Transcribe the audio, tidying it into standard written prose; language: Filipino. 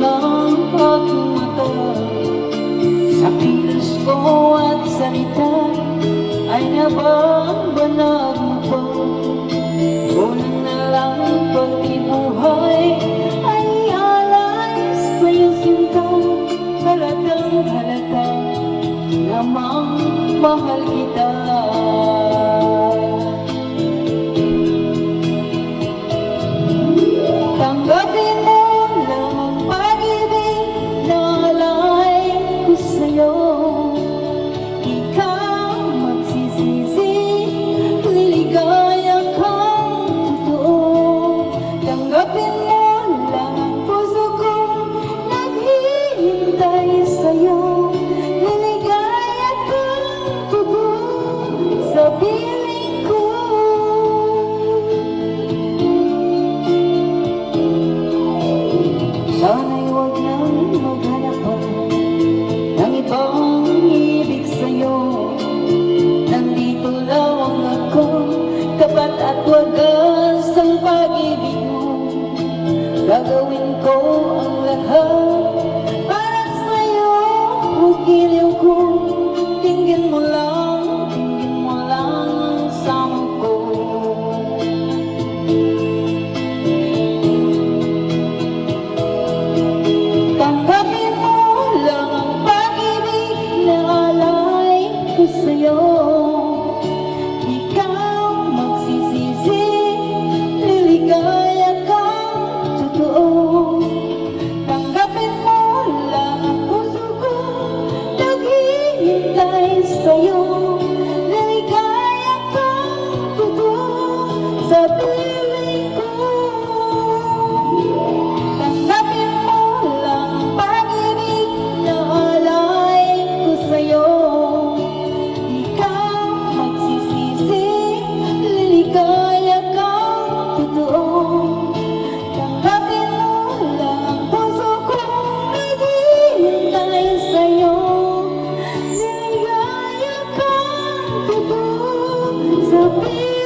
ang aking mata. Sa kilos ko at salita ay nababanag mo pa. Kulang na lang pati buhay ay alay sa'yo sinta. Halatang halata namang mahal kita. Tanggapin mo lang ang pag-ibig na alay ko sa'yo. Di ka magsisisi, liligaya kang totoo. Tanggapin mo lang ang puso kong naghihintay sa'yo. Liligaya kang totoo sa piling ko. Sana'y huwag nang maghanap pa ng ibang ibig sa'yo. Nandito lang ako, tapat at wagas ang pag-ibig mo. Gagawin ko ang lahat para sa'yo. Huwag giliw ko, tingin mo lang ang sama ko. Tanggapin mo lang ang pag-ibig na alay ko sa'yo. Di ka magsisisi, liligaya kang totoo. Tanggapin mo lang ang puso ko naghihintay sa'yo. Liligaya kang totoo sa piling ko. Tanggapin mo lang ang pag-ibig na alay ko sa'yo. Di ka magsisisi, liligaya kang totoo. Tanggapin mo lang ang puso kong naghihintay sa'yo. Liligaya kang totoo sa piling ko.